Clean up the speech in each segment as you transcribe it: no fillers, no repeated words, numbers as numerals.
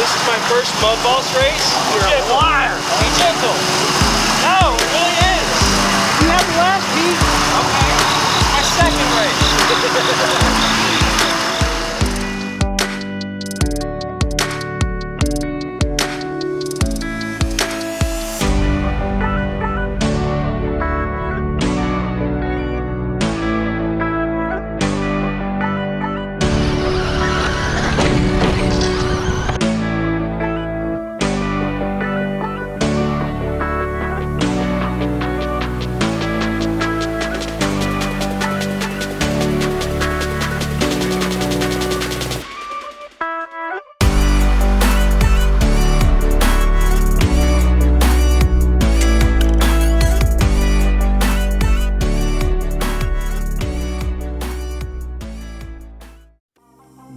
this is my first Mudboss race. You're a liar. Be gentle. No, it really is. You have the last beat. Okay. My second race.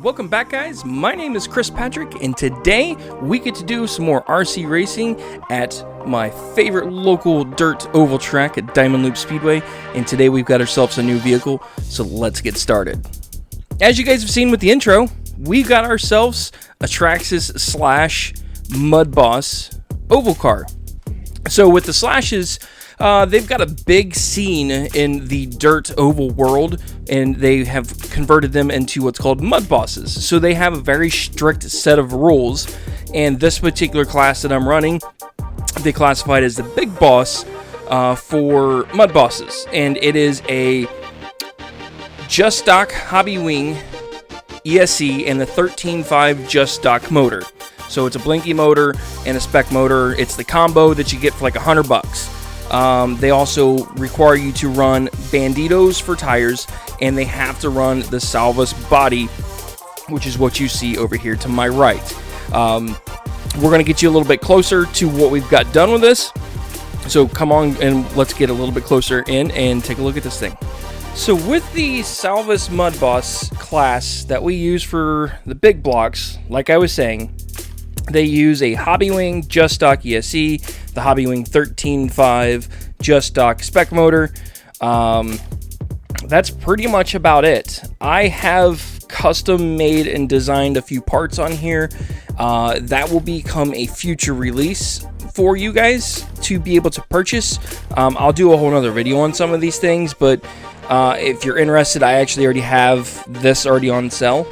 Welcome back, guys. My name is Chris Patrick, and today we get to do some more RC racing at my favorite local dirt oval track at Diamond Loop Speedway, and today we've got ourselves a new vehicle, so let's get started. As you guys have seen with the intro, we got ourselves a Traxxas slash Mudboss oval car. So with the slashes, they've got a big scene in the dirt oval world, and they have converted them into what's called Mudbosses. So they have a very strict set of rules, and this particular class that I'm running, they classified as the big boss for Mudbosses, and it is a just stock hobby wing ESC and the 13.5 just stock motor. So it's a blinky motor and a spec motor. It's the combo that you get for like $100. They also require you to run Banditos for tires, and they have to run the Salvas body, which is what you see over here to my right. We're going to get you a little bit closer to what we've got done with this. So come on and let's get a little bit closer in and take a look at this thing. So with the Salvas Mudboss class that we use for the big blocks, like I was saying, they use a Hobby Wing Just Stock ESC, the Hobby Wing 13.5 Just Stock spec motor. That's pretty much about it. I have custom made and designed a few parts on here. That will become a future release for you guys to be able to purchase. I'll do a whole nother video on some of these things, but if you're interested, I actually already have this already on sale.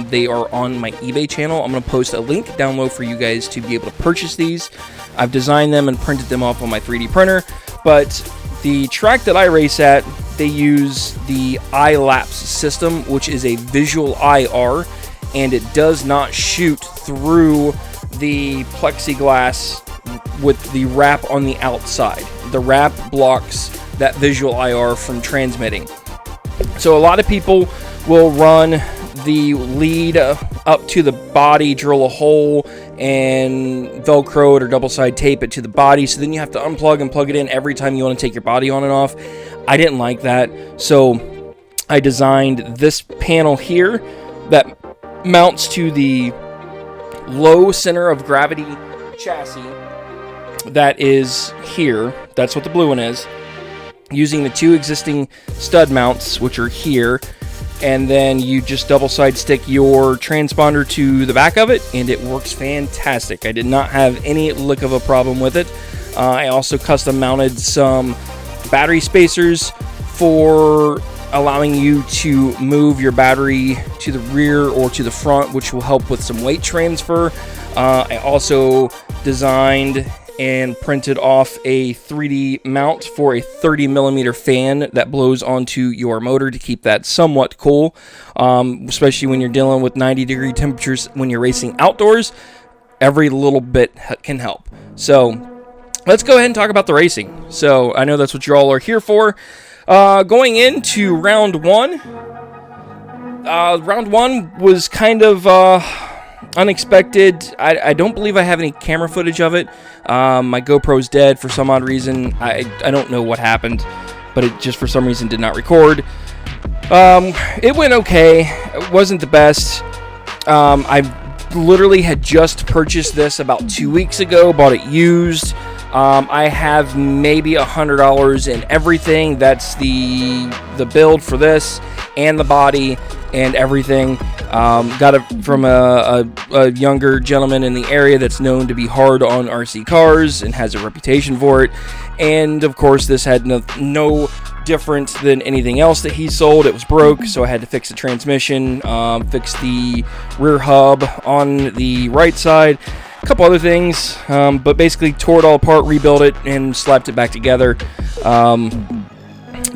They are on my eBay channel. I'm going to post a link down low for you guys to be able to purchase these. I've designed them and printed them off on my 3D printer, but the track that I race at, they use the iLapse system, which is a visual IR, and it does not shoot through the plexiglass with the wrap on the outside. The wrap blocks that visual IR from transmitting. So a lot of people will run the lead up to the body, drill a hole, and Velcro it or double side tape it to the body. So then you have to unplug and plug it in every time you want to take your body on and off. I didn't like that, so I designed this panel here that mounts to the low center of gravity chassis that is here. That's what the blue one is. Using the two existing stud mounts, which are here, and then you just double side stick your transponder to the back of it, and it works fantastic. I did not have any lick of a problem with it. I also custom mounted some battery spacers for allowing you to move your battery to the rear or to the front, which will help with some weight transfer. I also designed and printed off a 3D mount for a 30mm fan that blows onto your motor to keep that somewhat cool, especially when you're dealing with 90-degree temperatures when you're racing outdoors. Every little bit can help. So let's go ahead and talk about the racing. So I know that's what you all are here for. Going into round one. Round one was kind of unexpected. I don't believe I have any camera footage of it. My GoPro's dead for some odd reason. I don't know what happened, but it just for some reason did not record. It went okay. It wasn't the best. I literally had just purchased this about 2 weeks ago, bought it used. I have maybe $100 in everything. That's the build for this and the body and everything. Got it from a younger gentleman in the area that's known to be hard on RC cars and has a reputation for it. And of course, this had no different than anything else that he sold. It was broke, so I had to fix the transmission, fix the rear hub on the right side, a couple other things, but basically tore it all apart, rebuilt it, and slapped it back together.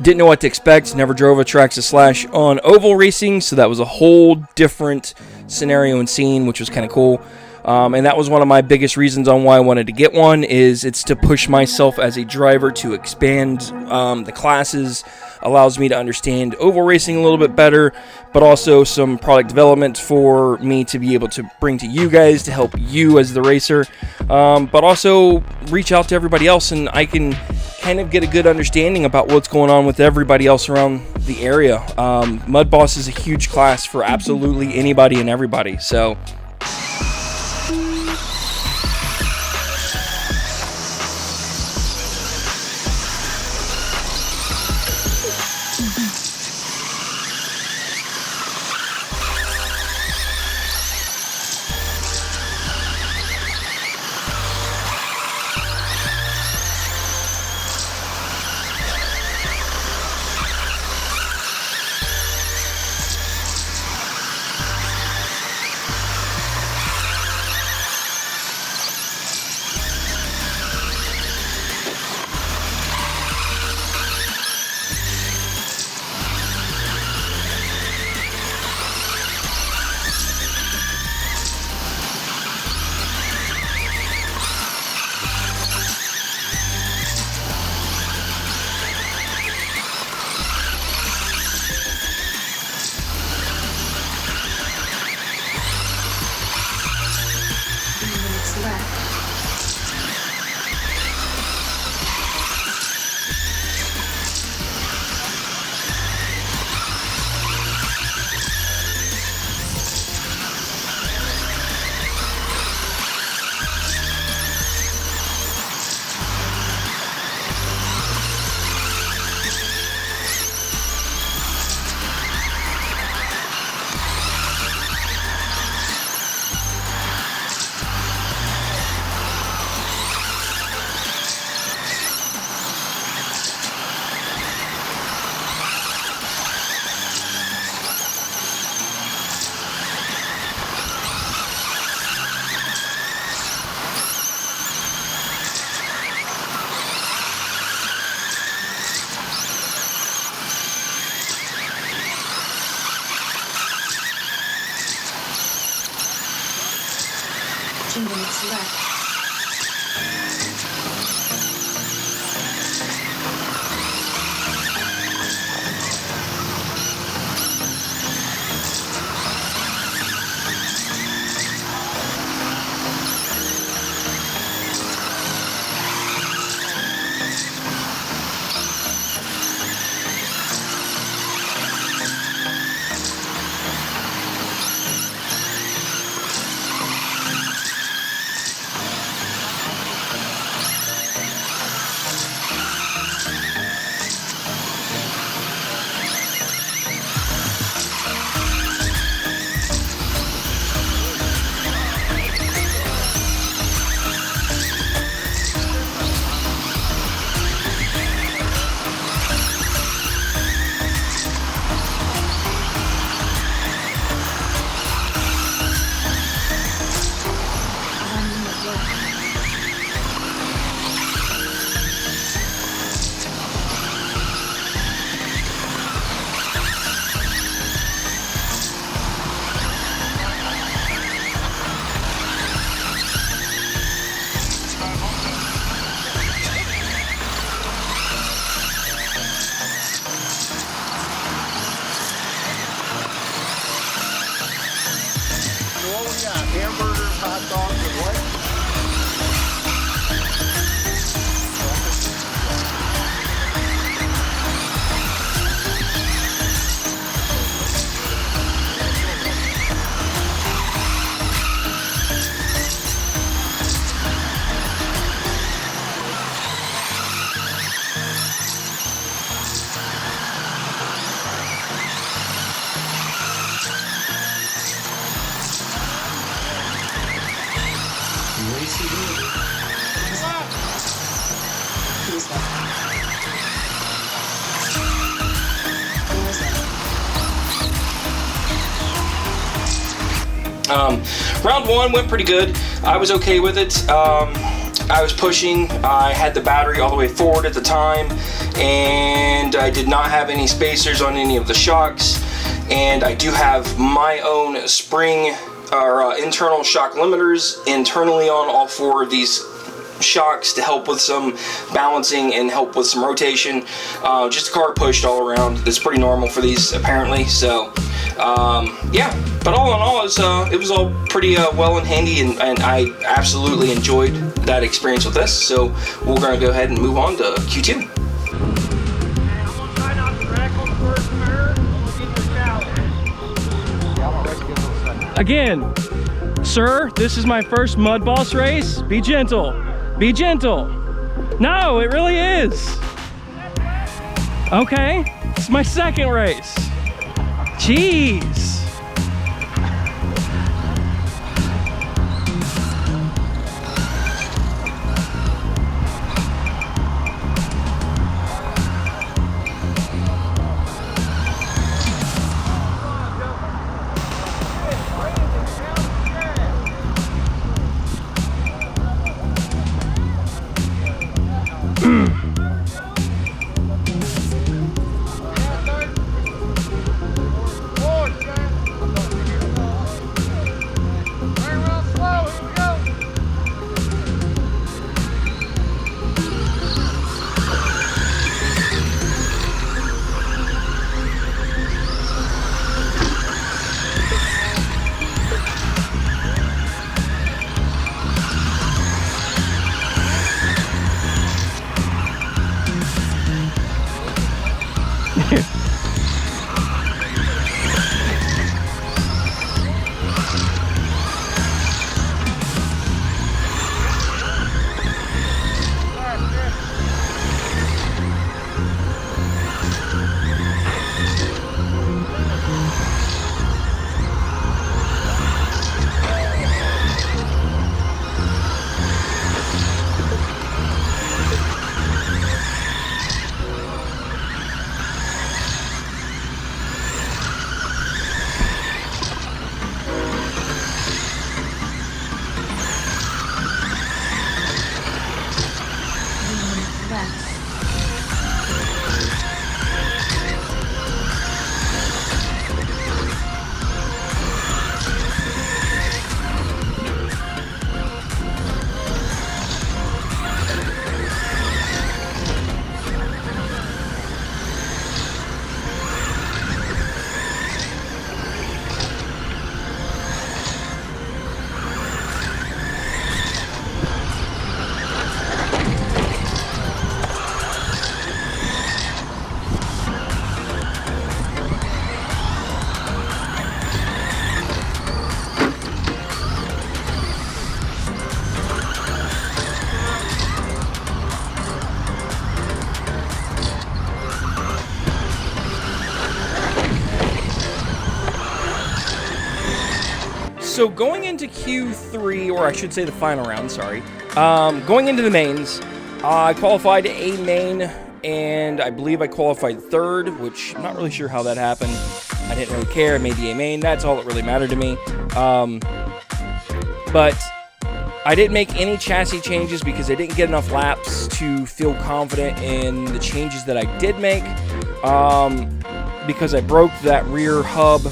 Didn't know what to expect. Never drove a Traxxas Slash on oval racing, so that was a whole different scenario and scene, which was kind of cool. And that was one of my biggest reasons on why I wanted to get one, is it's to push myself as a driver to expand the classes, allows me to understand oval racing a little bit better, but also some product development for me to be able to bring to you guys to help you as the racer, but also reach out to everybody else, and I can kind of get a good understanding about what's going on with everybody else around the area. Mudboss is a huge class for absolutely anybody and everybody, so... Round one went pretty good. I was okay with it. I was pushing. I had the battery all the way forward at the time, and I did not have any spacers on any of the shocks. And I do have my own spring or internal shock limiters internally on all four of these shocks to help with some balancing and help with some rotation. Just a car pushed all around. That's pretty normal for these apparently. So yeah, but all in all, it was all pretty well and handy, and I absolutely enjoyed that experience with this. So we're going to go ahead and move on to Q2. Again, sir, this is my first Mudboss race. Be gentle. Be gentle. No, it really is. Okay, it's my second race. Jeez. So going into Q3, or I should say the final round, sorry. Going into the mains, I qualified A main, and I believe I qualified third, which I'm not really sure how that happened. I didn't really care. I made the A main. That's all that really mattered to me. But I didn't make any chassis changes because I didn't get enough laps to feel confident in the changes that I did make. Because I broke that rear hub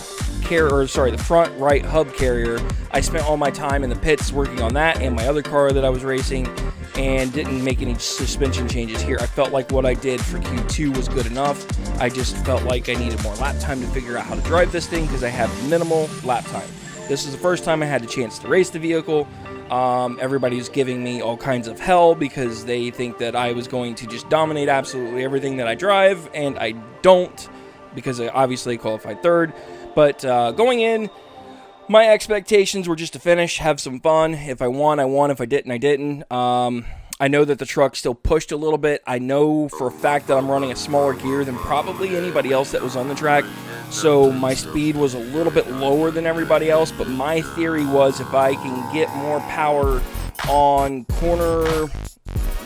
the front right hub carrier. I spent all my time in the pits working on that and my other car that I was racing, and didn't make any suspension changes here. I felt like what I did for Q2 was good enough. I just felt like I needed more lap time to figure out how to drive this thing because I have minimal lap time. This is the first time I had a chance to race the vehicle. Everybody's giving me all kinds of hell because they think that I was going to just dominate absolutely everything that I drive, and I don't, because I obviously qualified third. But going in, my expectations were just to finish, have some fun. If I won, I won. If I didn't, I didn't. I know that the truck still pushed a little bit. I know for a fact that I'm running a smaller gear than probably anybody else that was on the track. So my speed was a little bit lower than everybody else. But my theory was if I can get more power on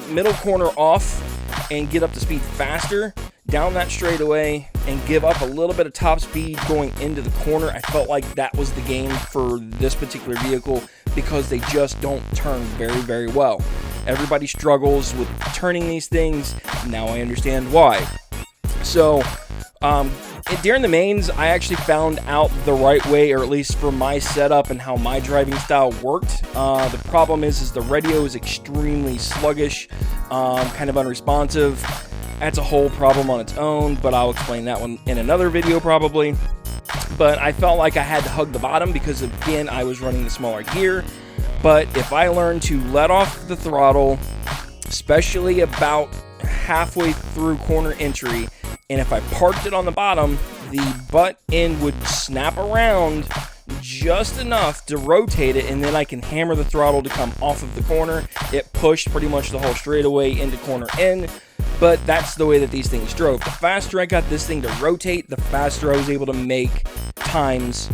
middle corner off and get up to speed faster down that straightaway and give up a little bit of top speed going into the corner. I felt like that was the game for this particular vehicle because they just don't turn very, very well. Everybody struggles with turning these things. Now I understand why. So, during the mains, I actually found out the right way, or at least for my setup and how my driving style worked. The problem is the radio is extremely sluggish, kind of unresponsive. That's a whole problem on its own, but I'll explain that one in another video probably. But I felt like I had to hug the bottom because, again, I was running the smaller gear. But if I learned to let off the throttle, especially about halfway through corner entry, and if I parked it on the bottom, the butt end would snap around just enough to rotate it, and then I can hammer the throttle to come off of the corner. It pushed pretty much the whole straightaway into corner N, but that's the way that these things drove. The faster I got this thing to rotate, the faster I was able to make times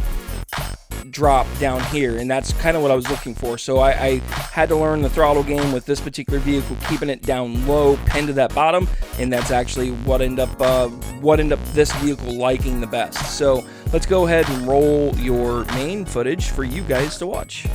drop down here, and that's kind of what I was looking for. So I had to learn the throttle game with this particular vehicle, keeping it down low, pinned to that bottom, and that's actually what ended up this vehicle liking the best. So let's go ahead and roll your main footage for you guys to watch.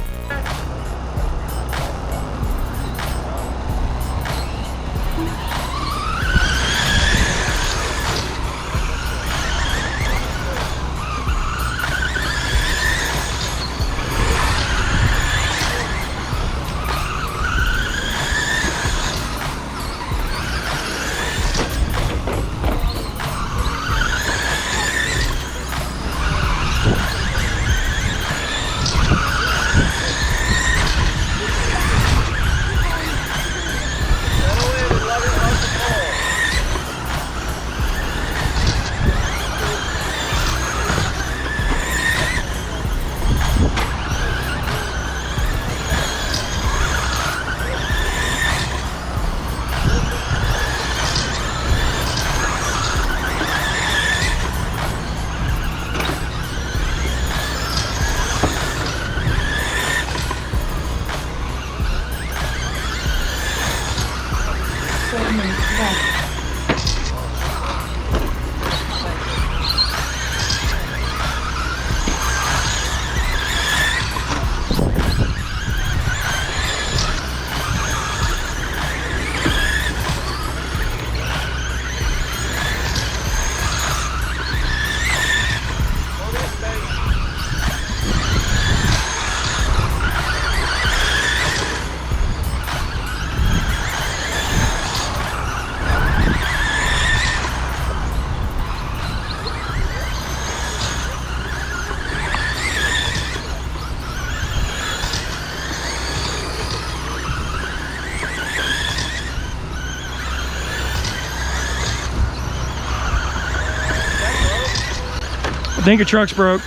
I think your truck's broke.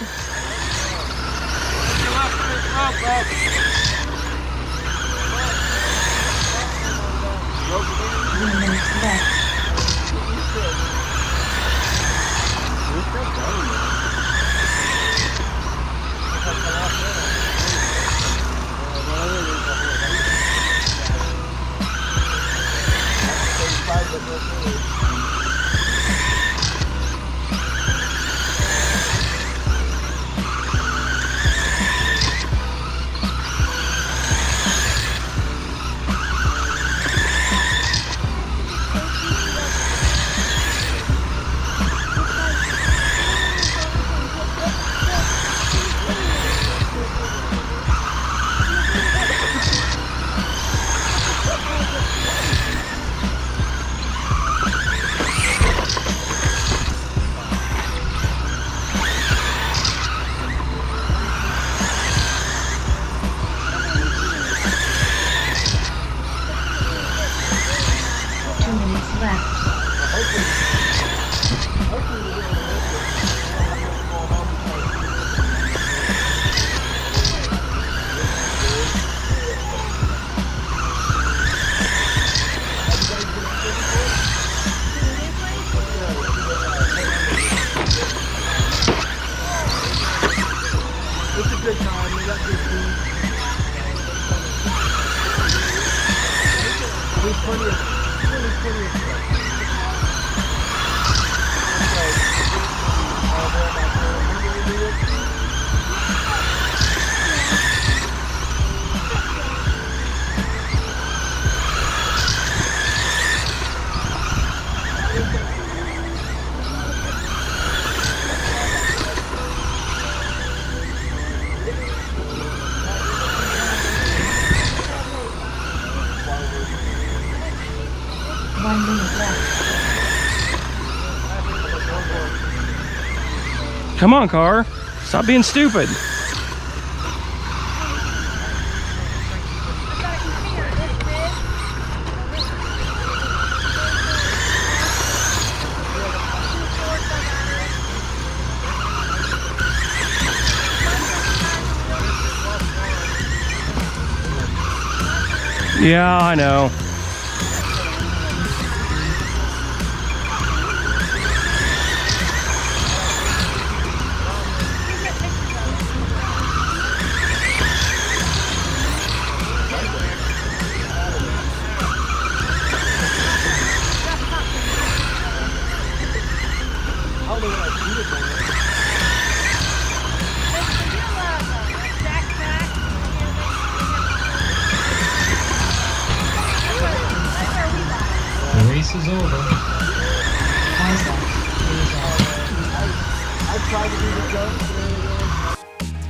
Come on, car. Stop being stupid. Yeah, I know. The race is over.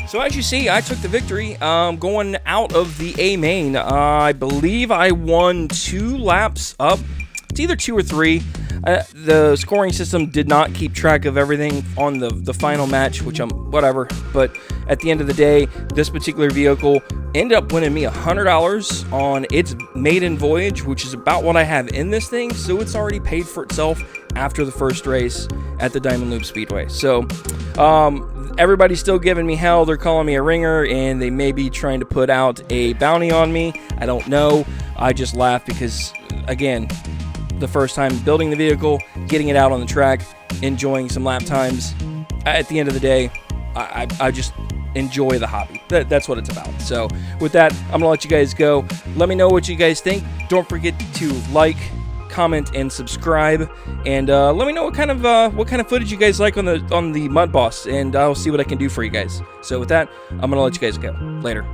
So as you see, I took the victory going out of the A main. I believe I won 2 laps up. It's either 2 or 3. The scoring system did not keep track of everything on the final match, which I'm whatever. But at the end of the day, this particular vehicle ended up winning me $100 on its maiden voyage, which is about what I have in this thing. So it's already paid for itself after the first race at the Diamond Loop Speedway. So everybody's still giving me hell. They're calling me a ringer, and they may be trying to put out a bounty on me. I don't know. I just laugh because, again, the first time building the vehicle, getting it out on the track, enjoying some lap times. At the end of the day, I just enjoy the hobby. That's what it's about. So with that, I'm gonna let you guys go. Let me know what you guys think. Don't forget to like, comment, and subscribe. And let me know what kind of footage you guys like on the Mudboss, and I'll see what I can do for you guys. So with that, I'm gonna let you guys go. Later.